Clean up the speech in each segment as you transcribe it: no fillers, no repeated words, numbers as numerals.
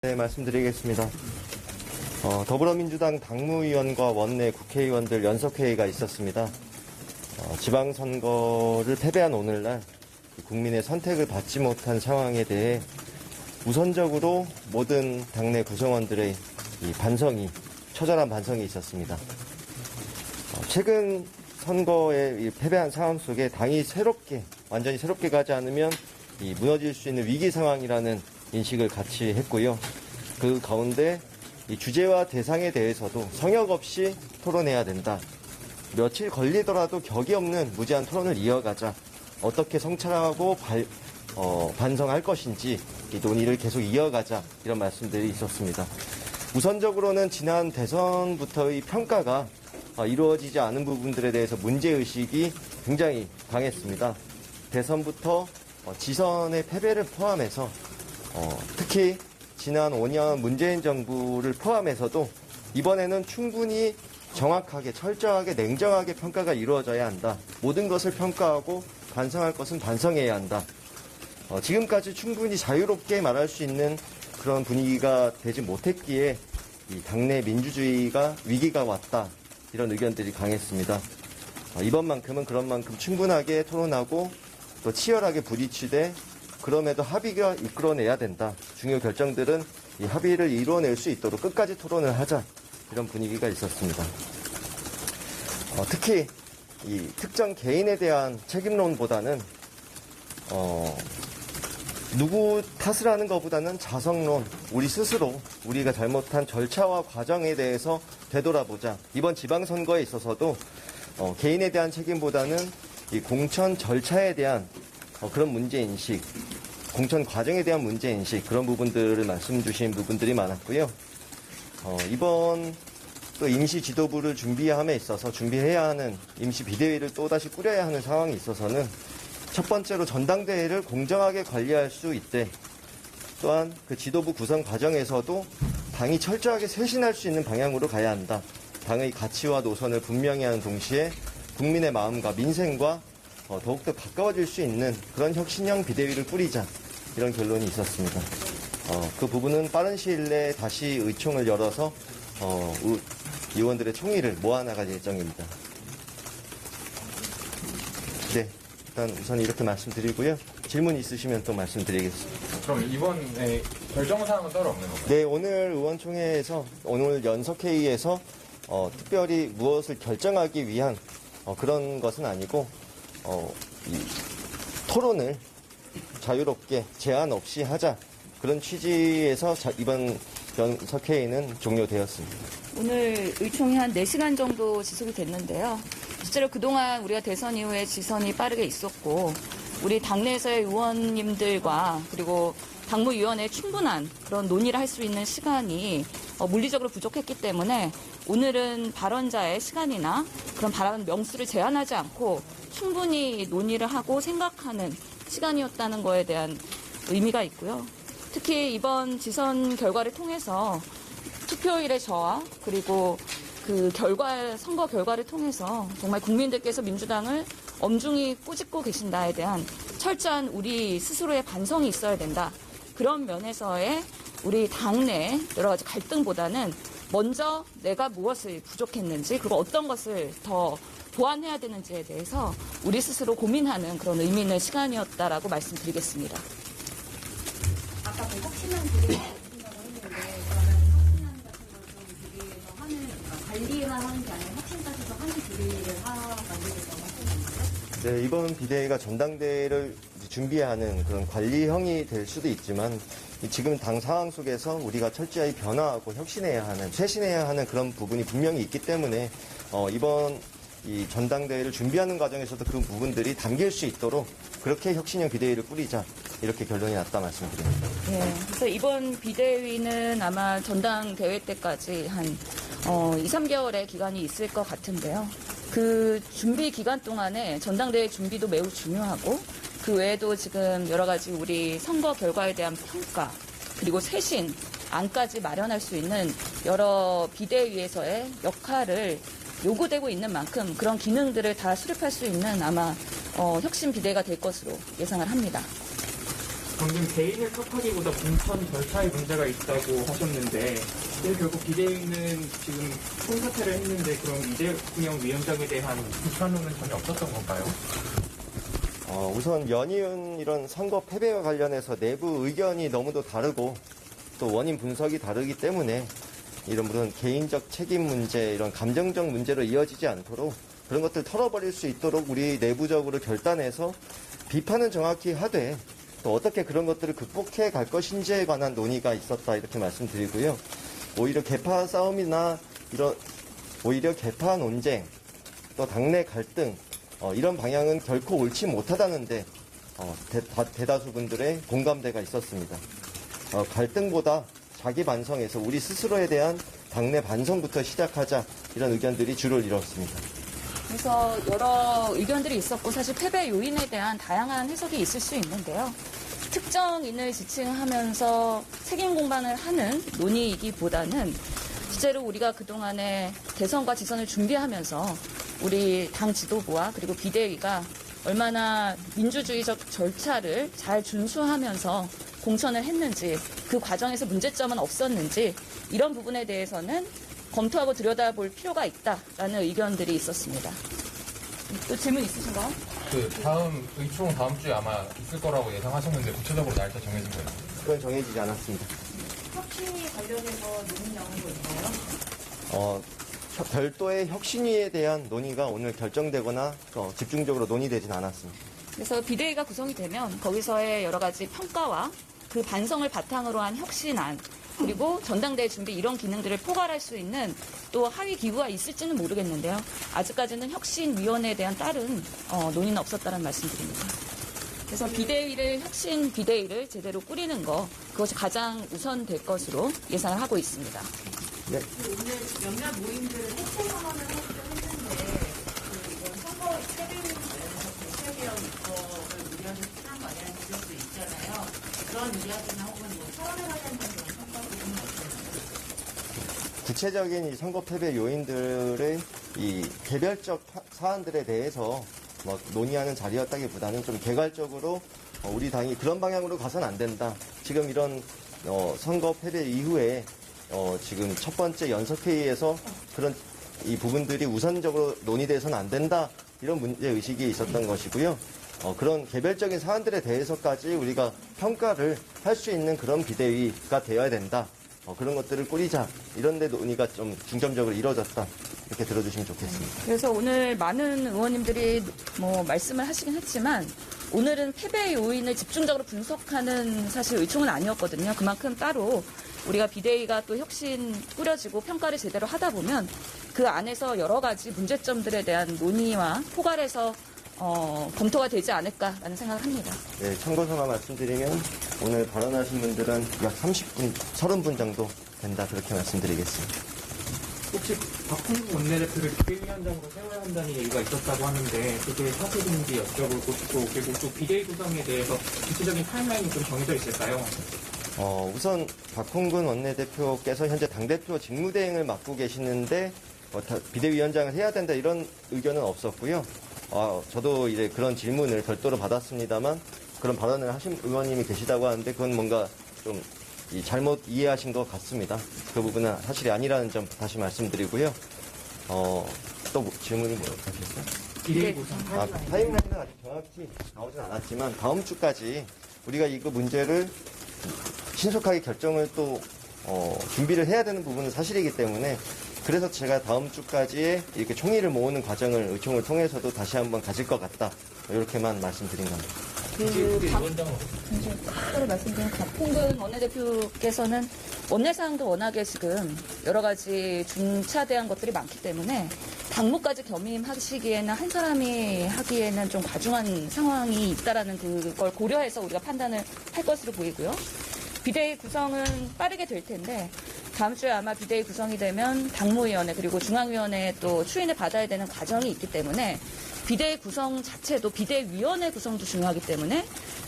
네, 말씀드리겠습니다. 더불어민주당 당무위원과 원내 국회의원들 연석회의가 있었습니다. 지방선거를 패배한 오늘날 국민의 선택을 받지 못한 상황에 대해 우선적으로 모든 당내 구성원들의 처절한 반성이 있었습니다. 최근 선거에 패배한 상황 속에 당이 완전히 새롭게 가지 않으면 무너질 수 있는 위기 상황이라는 인식을 같이 했고요. 그 가운데 이 주제와 대상에 대해서도 성역 없이 토론해야 된다. 며칠 걸리더라도 격이 없는 무제한 토론을 이어가자. 어떻게 성찰하고 반성할 것인지 이 논의를 계속 이어가자. 이런 말씀들이 있었습니다. 우선적으로는 지난 대선부터의 평가가 이루어지지 않은 부분들에 대해서 문제의식이 굉장히 강했습니다. 대선부터 지선의 패배를 포함해서 특히 지난 5년 문재인 정부를 포함해서도 이번에는 충분히 정확하게, 철저하게, 냉정하게 평가가 이루어져야 한다. 모든 것을 평가하고 반성할 것은 반성해야 한다. 지금까지 충분히 자유롭게 말할 수 있는 그런 분위기가 되지 못했기에 이 당내 민주주의가 위기가 왔다. 이런 의견들이 강했습니다. 이번만큼은 그런 만큼 충분하게 토론하고 또 치열하게 부딪히되 그럼에도 합의가 이끌어내야 된다. 중요 결정들은 이 합의를 이루어낼 수 있도록 끝까지 토론을 하자. 이런 분위기가 있었습니다. 특히 이 특정 개인에 대한 책임론보다는 누구 탓을 하는 것보다는 자성론, 우리 스스로 우리가 잘못한 절차와 과정에 대해서 되돌아보자. 이번 지방선거에 있어서도 개인에 대한 책임보다는 이 공천 절차에 대한 그런 문제인식, 공천 과정에 대한 문제인식, 그런 부분들을 말씀 주신 부분들이 많았고요. 이번 또 임시 지도부를 준비함에 있어서 준비해야 하는 임시 비대위를 또다시 꾸려야 하는 상황이 있어서는 첫 번째로 전당대회를 공정하게 관리할 수 있되 또한 그 지도부 구성 과정에서도 당이 철저하게 쇄신할 수 있는 방향으로 가야 한다. 당의 가치와 노선을 분명히 하는 동시에 국민의 마음과 민생과 더욱더 가까워질 수 있는 그런 혁신형 비대위를 꾸리자. 이런 결론이 있었습니다. 그 부분은 빠른 시일 내에 다시 의총을 열어서 의원들의 총의를 모아나갈 예정입니다. 네, 일단 우선 이렇게 말씀드리고요. 질문 있으시면 또 말씀드리겠습니다. 그럼 이번에 결정사항은 따로 없는 건가요? 네, 오늘 연석회의에서 특별히 무엇을 결정하기 위한 그런 것은 아니고 이 토론을 자유롭게 제한 없이 하자. 그런 취지에서 이번 연석회의는 종료되었습니다. 오늘 의총이 한 4시간 정도 지속이 됐는데요. 실제로 그동안 우리가 대선 이후에 지선이 빠르게 있었고 우리 당내에서의 의원님들과 그리고 당무위원회에 충분한 그런 논의를 할 수 있는 시간이 물리적으로 부족했기 때문에 오늘은 발언자의 시간이나 그런 발언 명수를 제한하지 않고 충분히 논의를 하고 생각하는 시간이었다는 거에 대한 의미가 있고요. 특히 이번 지선 결과를 통해서 투표일의 저하 그리고 선거 결과를 통해서 정말 국민들께서 민주당을 엄중히 꾸짖고 계신다에 대한 철저한 우리 스스로의 반성이 있어야 된다. 그런 면에서의 우리 당내 여러 가지 갈등보다는 먼저 내가 무엇을 부족했는지 그리고 어떤 것을 더 보완해야 되는지에 대해서 우리 스스로 고민하는 그런 의미 있는 시간이었다라고 말씀드리겠습니다. 아까 그 혁신한 비대위 말씀하신다고 했는데 그러면 혁신안 같은 걸좀 비대위에서 관리만 하는 게 아니라 혁신까지도 하는 비대위를 만들겠다고 하셨는데요? 네, 이번 비대위가 전당대회를 준비하는 그런 관리형이 될 수도 있지만 지금 당 상황 속에서 우리가 철저히 변화하고 쇄신해야 하는 그런 부분이 분명히 있기 때문에 이번 이 전당대회를 준비하는 과정에서도 그 부분들이 담길 수 있도록 그렇게 혁신형 비대위를 꾸리자 이렇게 결론이 났다 말씀드립니다. 네, 그래서 이번 비대위는 아마 전당대회 때까지 한 2, 3개월의 기간이 있을 것 같은데요. 그 준비 기간 동안에 전당대회 준비도 매우 중요하고 그 외에도 지금 여러 가지 우리 선거 결과에 대한 평가 그리고 쇄신 안까지 마련할 수 있는 여러 비대위에서의 역할을 요구되고 있는 만큼 그런 기능들을 다 수립할 수 있는 아마 혁신 비대가 될 것으로 예상을 합니다. 방금 개인을 탓하기보다 공천 절차에 문제가 있다고 하셨는데 근데 결국 비대위는 지금 총사퇴를 했는데 그럼 이재명 위원장에 대한 비판론은 전혀 없었던 건가요? 우선 연이은 이런 선거 패배와 관련해서 내부 의견이 너무도 다르고 또 원인 분석이 다르기 때문에 이런 물론 개인적 책임 문제, 이런 감정적 문제로 이어지지 않도록 그런 것들 털어버릴 수 있도록 우리 내부적으로 결단해서 비판은 정확히 하되 또 어떻게 그런 것들을 극복해 갈 것인지에 관한 논의가 있었다 이렇게 말씀드리고요. 오히려 계파 싸움이나 오히려 계파 논쟁, 또 당내 갈등 이런 방향은 결코 옳지 못하다는데 대다수 분들의 공감대가 있었습니다. 갈등보다 자기 반성에서 우리 스스로에 대한 당내 반성부터 시작하자 이런 의견들이 주를 이뤘습니다. 그래서 여러 의견들이 있었고 사실 패배 요인에 대한 다양한 해석이 있을 수 있는데요. 특정인을 지칭하면서 책임 공방을 하는 논의이기보다는 실제로 우리가 그동안에 대선과 지선을 준비하면서 우리 당 지도부와 그리고 비대위가 얼마나 민주주의적 절차를 잘 준수하면서 공천을 했는지 그 과정에서 문제점은 없었는지 이런 부분에 대해서는 검토하고 들여다볼 필요가 있다라는 의견들이 있었습니다. 또 질문 있으신가요? 다음 의총 다음 주에 아마 있을 거라고 예상하셨는데 구체적으로 날짜 정해진 거예요? 그건 정해지지 않았습니다. 혁신위 관련해서 논의 나온 거 있나요? 별도의 혁신위에 대한 논의가 오늘 결정되거나 집중적으로 논의되진 않았습니다. 그래서 비대위가 구성이 되면 거기서의 여러 가지 평가와 그 반성을 바탕으로 한 혁신안 그리고 전당대회 준비 이런 기능들을 포괄할 수 있는 또 하위 기구가 있을지는 모르겠는데요. 아직까지는 혁신위원회에 대한 다른 논의는 없었다는 말씀드립니다. 그래서 혁신 비대위를 제대로 꾸리는 거 그것이 가장 우선될 것으로 예상을 하고 있습니다. 네. 오늘 몇몇 모임들을 해체 선언을 하기도 했는데 이번 선거 패배를 대체비용 입법을 우려해서 피난 거 아니라는 지적도 있잖아요. 그런 이야기나 혹은 서울에 관련된 그런 성과도 좀 말씀해 구체적인 이 선거 패배 요인들의 이 개별적 사안들에 대해서 논의하는 자리였다기보다는 좀 개괄적으로 우리 당이 그런 방향으로 가서는 안 된다. 지금 이런 선거 패배 이후에 지금 첫 번째 연석회의에서 그런 이 부분들이 우선적으로 논의돼서는 안 된다. 이런 문제의식이 있었던 것이고요. 그런 개별적인 사안들에 대해서까지 우리가 평가를 할 수 있는 그런 비대위가 되어야 된다. 그런 것들을 꾸리자. 이런 데 논의가 좀 중점적으로 이루어졌다. 이렇게 들어주시면 좋겠습니다. 그래서 오늘 많은 의원님들이 말씀을 하시긴 했지만 오늘은 패배 요인을 집중적으로 분석하는 사실 의총은 아니었거든요. 그만큼 따로 우리가 비대위가 또 혁신 꾸려지고 평가를 제대로 하다 보면 그 안에서 여러 가지 문제점들에 대한 논의와 포괄해서 검토가 되지 않을까라는 생각을 합니다. 네, 참고서만 말씀드리면 오늘 발언하신 분들은 약 30분, 30분 정도 된다. 그렇게 말씀드리겠습니다. 혹시 박홍근 원내대표를 비대위원장으로 세워야 한다는 얘기가 있었다고 하는데 그게 사실인지 여쭤보고 싶고 그리고 또 비대위 구성에 대해서 구체적인 타임라인이 좀 정해져 있을까요? 우선 박홍근 원내대표께서 현재 당대표 직무대행을 맡고 계시는데 비대위원장을 해야 된다 이런 의견은 없었고요. 저도 이제 그런 질문을 별도로 받았습니다만 그런 발언을 하신 의원님이 계시다고 하는데 그건 뭔가 좀 잘못 이해하신 것 같습니다. 그 부분은 사실이 아니라는 점 다시 말씀드리고요. 또 질문이 뭐였어요? 비대위 구성 타임라인은 아직 정확히 나오진 않았지만 다음 주까지 우리가 이거 문제를 신속하게 결정을 또 준비를 해야 되는 부분은 사실이기 때문에 그래서 제가 다음 주까지의 이렇게 총의를 모으는 과정을 의총을 통해서도 다시 한번 가질 것 같다. 이렇게만 말씀드린 겁니다. 따로 말씀드린 박홍근 원내대표께서는 원내사항도 워낙에 지금 여러 가지 중차대한 것들이 많기 때문에 당무까지 겸임하시기에는 한 사람이 하기에는 좀 과중한 상황이 있다라는 그걸 고려해서 우리가 판단을 할 것으로 보이고요. 비대위 구성은 빠르게 될 텐데 다음 주에 아마 비대위 구성이 되면 당무위원회 그리고 중앙위원회에 또 추인을 받아야 되는 과정이 있기 때문에 비대위 구성 자체도 비대위원회 구성도 중요하기 때문에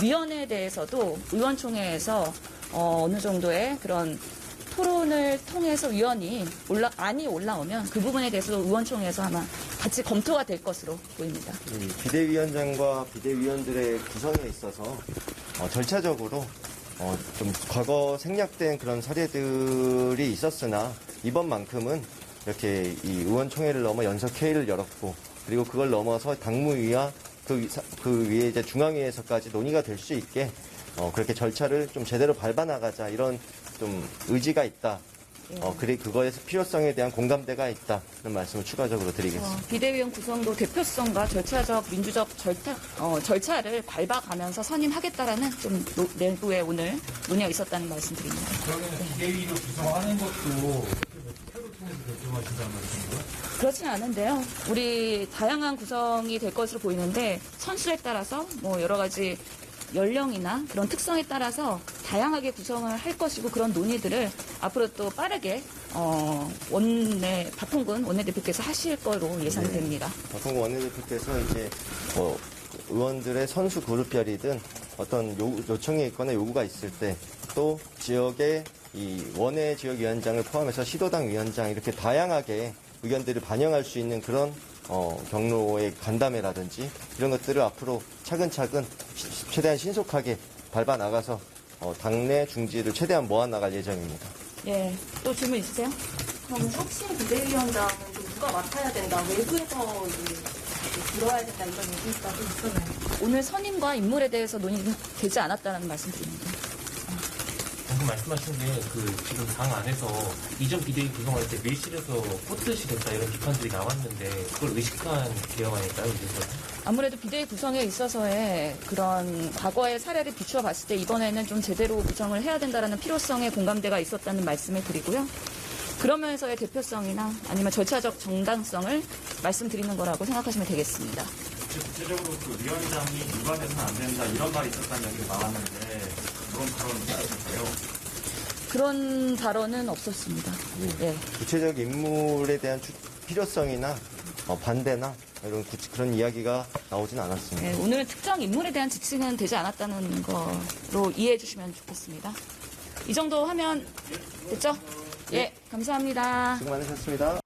위원회에 대해서도 의원총회에서 어느 정도의 그런 토론을 통해서 안이 올라오면 그 부분에 대해서도 의원총회에서 아마 같이 검토가 될 것으로 보입니다. 비대위원장과 비대위원들의 구성에 있어서 절차적으로 좀 과거 생략된 그런 사례들이 있었으나 이번만큼은 이렇게 이 의원총회를 넘어 연석회의를 열었고 그리고 그걸 넘어서 당무위와 그 위에 이제 중앙위에서까지 논의가 될 수 있게 그렇게 절차를 좀 제대로 밟아나가자 이런 좀 의지가 있다. 그래 그거에서 필요성에 대한 공감대가 있다는 말씀을 추가적으로 드리겠습니다. 비대위원 구성도 대표성과 절차적 민주적 절차를 밟아가면서 선임하겠다라는 좀 내부에 오늘 논의가 있었다는 말씀드립니다. 그러면 비대위로 구성하는 것도 투표를 통해서 결정하신다는 말씀인가요? 그렇지는 않은데요. 우리 다양한 구성이 될 것으로 보이는데 선수에 따라서 뭐 여러 가지 연령이나 그런 특성에 따라서 다양하게 구성을 할 것이고 그런 논의들을 앞으로 또 빠르게 박홍근 원내대표께서 하실 거로 예상됩니다. 박홍근 원내대표께서 이제 의원들의 선수 그룹별이든 어떤 요청이 있거나 요구가 있을 때 또 지역의 이 원외 지역위원장을 포함해서 시도당 위원장 이렇게 다양하게 의견들을 반영할 수 있는 그런 경로의 간담회라든지 이런 것들을 앞으로 차근차근 최대한 신속하게 밟아 나가서 당내 중지를 최대한 모아나갈 예정입니다. 예, 또 질문 있으세요? 그럼 혁신 비대위원장은 좀 누가 맡아야 된다, 외부에서 들어야 된다 이런 얘기가 좀 있었나요? 오늘 선임과 인물에 대해서 논의는 되지 않았다는 말씀드립니다. 방금 말씀하신 게 지금 당 안에서 이전 비대위 구성할 때 밀실에서 꽃듯이 됐다 이런 비판들이 나왔는데 그걸 의식한 개혁 아닐까요? 이제서? 아무래도 비대위 구성에 있어서의 그런 과거의 사례를 비추어 봤을 때 이번에는 좀 제대로 구성을 해야 된다는 필요성에 공감대가 있었다는 말씀을 드리고요. 그러면서의 대표성이나 아니면 절차적 정당성을 말씀드리는 거라고 생각하시면 되겠습니다. 구체적으로 그 위원장이 일반에서는 안 된다 이런 말이 있었다는 얘기가 나왔는데 그런 발언은 있었어요? 그런 발언은 없었습니다. 예. 구체적 인물에 대한 필요성이나 반대나 이런 그런 이야기가 나오진 않았습니다. 예, 오늘은 특정 인물에 대한 지칭은 되지 않았다는 거로 이해해 주시면 좋겠습니다. 이 정도 하면 됐죠? 예, 감사합니다. 수고 많으셨습니다.